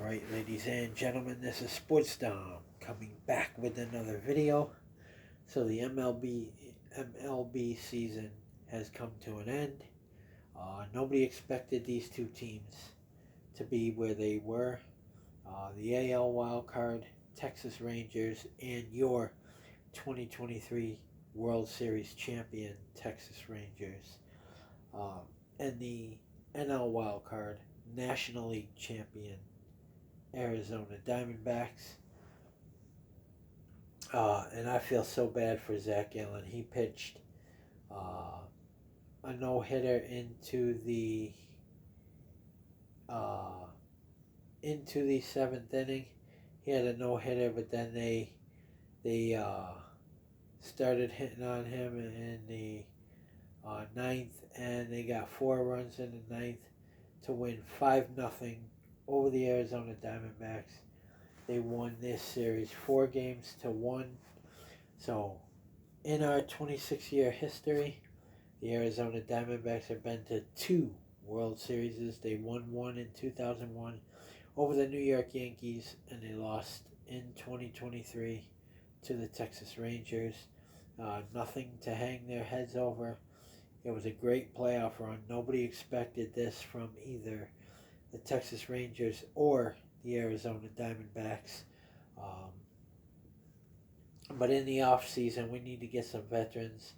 Alright, ladies and gentlemen, this is Sports Dom coming back with another video. So the MLB season has come to an end. Nobody expected these two teams to be where they were. The AL wildcard, Texas Rangers, and your 2023 World Series champion, Texas Rangers. And the NL wildcard, National League champion, Arizona Diamondbacks. And I feel so bad for Zach Allen. He pitched a no-hitter into the seventh inning. He had a no-hitter, but then they started hitting on him in the ninth, and they got 4 runs in the ninth to win 5-0 over the Arizona Diamondbacks. They won this series 4-1. So, in our 26-year history, the Arizona Diamondbacks have been to 2 World Series. They won one in 2001 over the New York Yankees, and they lost in 2023 to the Texas Rangers. Nothing to hang their heads over. It was a great playoff run. Nobody expected this from either the Texas Rangers or the Arizona Diamondbacks. But in the off season, we need to get some veterans.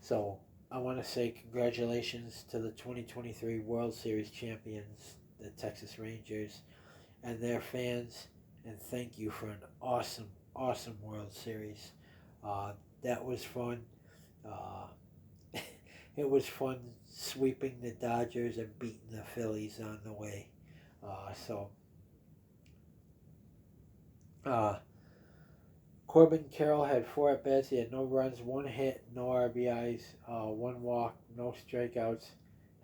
So I want to say congratulations to the 2023 World Series champions, the Texas Rangers, and their fans, and thank you for an awesome World Series. That was fun. It was fun sweeping the Dodgers and beating the Phillies on the way. Corbin Carroll had 4 at-bats. He had no runs, 1 hit, no RBIs, 1 walk, no strikeouts.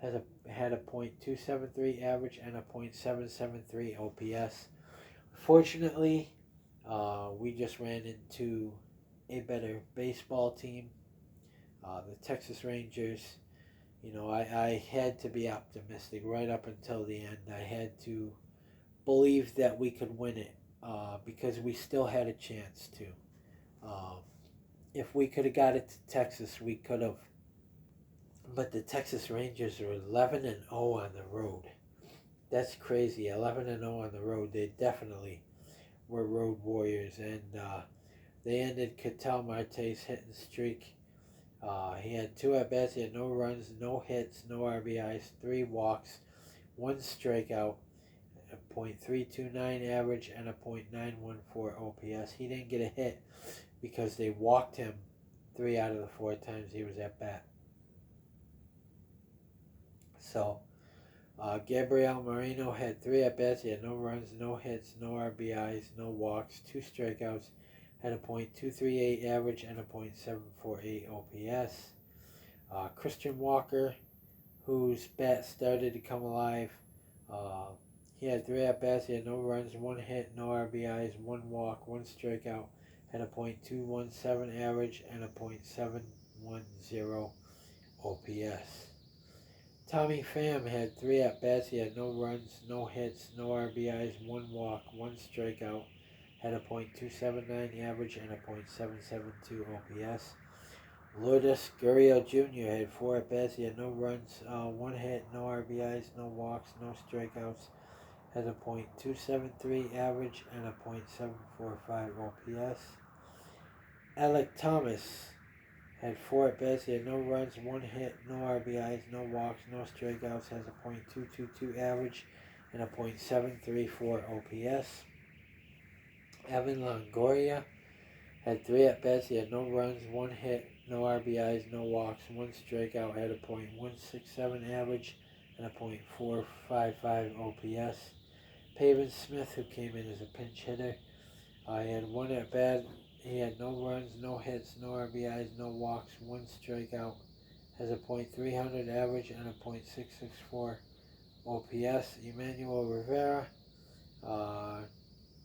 Had a .273 average and a .773 OPS. Fortunately, we just ran into a better baseball team. The Texas Rangers, I had to be optimistic right up until the end. I had to believe that we could win it because we still had a chance to. If we could have got it to Texas, we could have. But the Texas Rangers are 11-0 on the road. That's crazy. 11-0 on the road. They definitely were road warriors, and they ended Ketel Marte's hitting streak. He had 2 at-bats. He had no runs, no hits, no RBIs, 3 walks, 1 strikeout, a .329 average, and a .914 OPS. He didn't get a hit because they walked him 3 out of the 4 times he was at bat. So, Gabriel Moreno had 3 at-bats. He had no runs, no hits, no RBIs, no walks, 2 strikeouts, had a .238 average and a .748 OPS. Christian Walker, whose bat started to come alive, he had 3 at-bats. He had no runs, 1 hit, no RBIs, 1 walk, 1 strikeout, had a .217 average and a .710 OPS. Tommy Pham had 3 at-bats. He had no runs, no hits, no RBIs, 1 walk, 1 strikeout, had a .279 average and a .772 OPS. Lourdes Gurriel Jr. had 4 at-bats. He had no runs, 1 hit, no RBIs, no walks, no strikeouts, had a .273 average and a .745 OPS. Alec Thomas had 4 at-bats. He had no runs, 1 hit, no RBIs, no walks, no strikeouts, has a .222 average and a .734 OPS. Evan Longoria had 3 at-bats. He had no runs, 1 hit, no RBIs, no walks, 1 strikeout, had a .167 average and a .455 OPS. Pavin Smith, who came in as a pinch hitter, he had 1 at-bat. He had no runs, no hits, no RBIs, no walks, 1 strikeout, has a .300 average and a .664 OPS. Emmanuel Rivera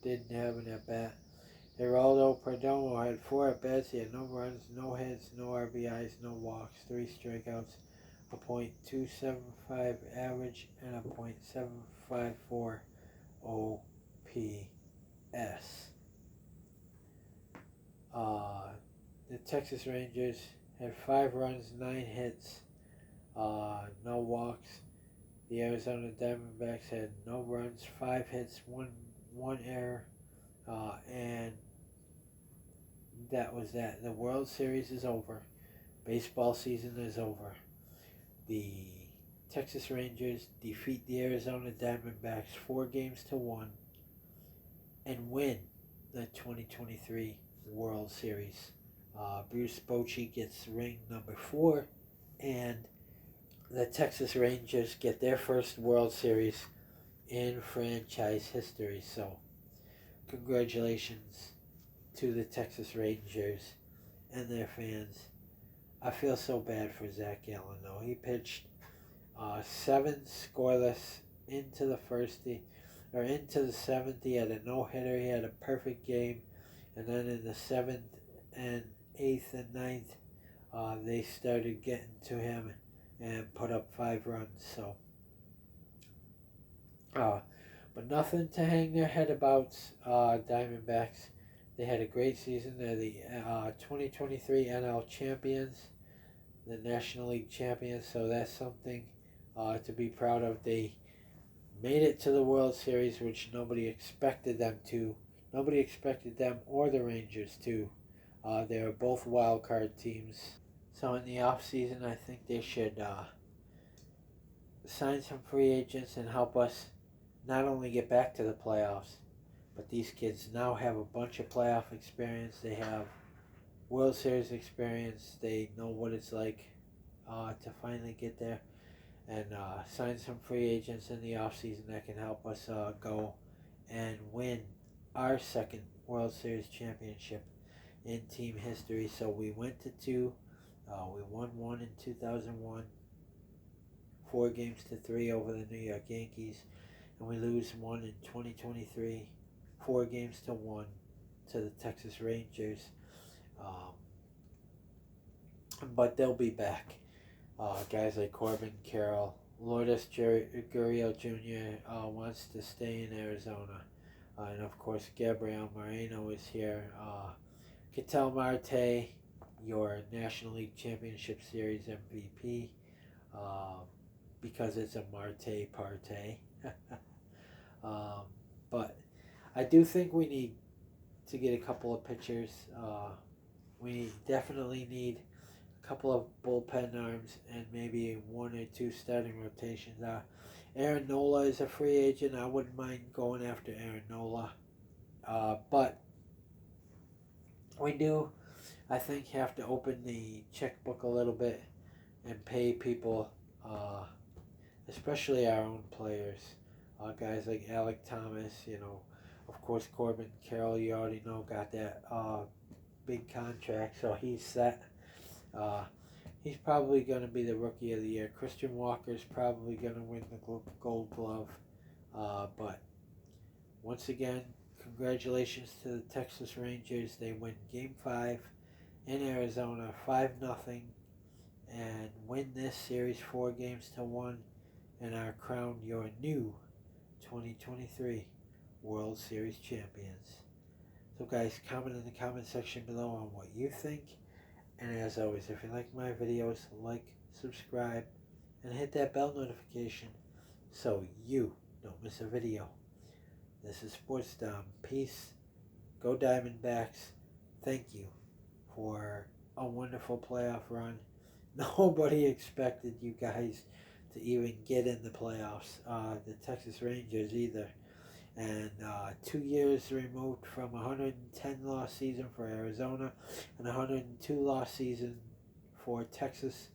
didn't have an at-bat. Geraldo Perdomo had 4 at-bats. He had no runs, no hits, no RBIs, no walks, 3 strikeouts, a .275 average, and a .754 OPS. The Texas Rangers had 5 runs, 9 hits, no walks. The Arizona Diamondbacks had no runs, 5 hits, one error, and that was that. The World Series is over. Baseball season is over. The Texas Rangers defeat the Arizona Diamondbacks 4-1 and win the 2023 World Series. Bruce Bochy gets ring number 4, and the Texas Rangers get their first World Series in franchise history. So, congratulations to the Texas Rangers and their fans. I feel so bad for Zach Gallen, though. He pitched 7 scoreless into the into the 7th. He had a no-hitter. He had a perfect game. And then in the 7th and 8th and 9th, they started getting to him and put up 5 runs. So, but nothing to hang their head about. Diamondbacks, they had a great season. They're the 2023 NL champions, the National League champions. So that's something to be proud of. They made it to the World Series, which nobody expected them to. Nobody expected them or the Rangers to. They were both wild card teams. So in the offseason, I think they should sign some free agents and help us not only get back to the playoffs, but these kids now have a bunch of playoff experience. They have World Series experience. They know what it's like to finally get there. And sign some free agents in the offseason that can help us go and win our second World Series championship in team history. So we went to 2. We won 1 in 2001, 4-3 over the New York Yankees. And we lose 1 in 2023, 4-1 to the Texas Rangers. But they'll be back. Guys like Corbin Carroll, Lourdes Gurriel Jr. Wants to stay in Arizona. And of course, Gabriel Moreno is here. Ketel Marte, your National League Championship Series MVP, because it's a Marte parte. But I do think we need to get a couple of pitchers. We definitely need a couple of bullpen arms and maybe 1 or 2 starting rotations. Aaron Nola is a free agent. I wouldn't mind going after Aaron Nola. But we do, I think, have to open the checkbook a little bit and pay people, especially our own players. Guys like Alec Thomas, of course Corbin Carroll, you already know, got that big contract, so he's set. He's probably going to be the Rookie of the Year. Christian Walker's probably going to win the Gold Glove. But once again, congratulations to the Texas Rangers. They win Game 5 in Arizona, 5-0, and win this series 4-1, and are crowned your new 2023 World Series champions. So guys, comment in the comment section below on what you think. And as always, if you like my videos, like, subscribe, and hit that bell notification so you don't miss a video. This is Sports Dom. Peace. Go Diamondbacks. Thank you for a wonderful playoff run. Nobody expected you guys to even get in the playoffs. The Texas Rangers either. And 2 years removed from a 110-loss season for Arizona and a 102-loss season for Texas,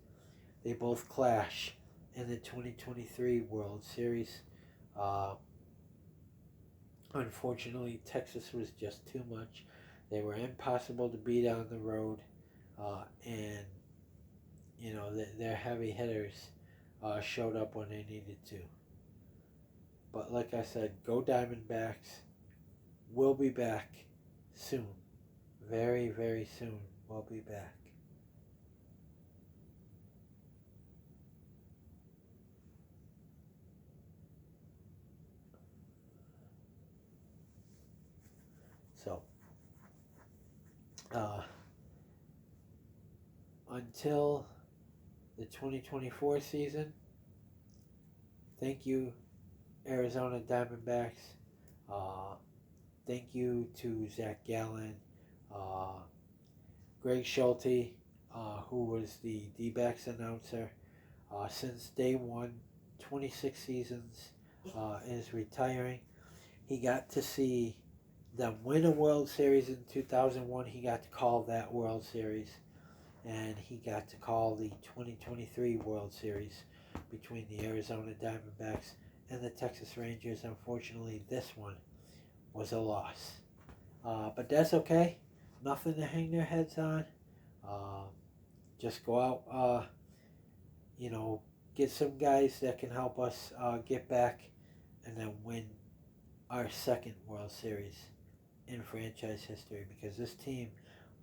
they both clash in the 2023 World Series. Unfortunately, Texas was just too much. They were impossible to beat on the road, and their heavy hitters showed up when they needed to. But like I said, go Diamondbacks. We'll be back soon. Very, very soon. We'll be back. Until the 2024 season, thank you, Arizona Diamondbacks. Thank you to Zach Gallen, Greg Schulte, who was the D-backs announcer since day one, 26 seasons, is retiring. He got to see them win a World Series in 2001. He got to call that World Series, and he got to call the 2023 World Series between the Arizona Diamondbacks and the Texas Rangers. Unfortunately, this one was a loss. But that's okay. Nothing to hang their heads on. Just go out, get some guys that can help us get back and then win our second World Series in franchise history, because this team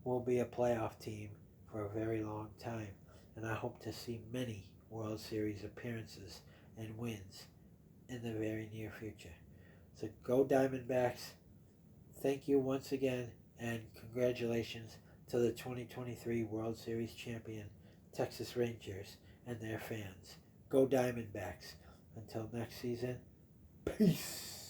will be a playoff team for a very long time, and I hope to see many World Series appearances and wins in the very near future. So go Diamondbacks. Thank you once again, and congratulations to the 2023 World Series champion Texas Rangers and their fans. Go Diamondbacks. Until next season, peace.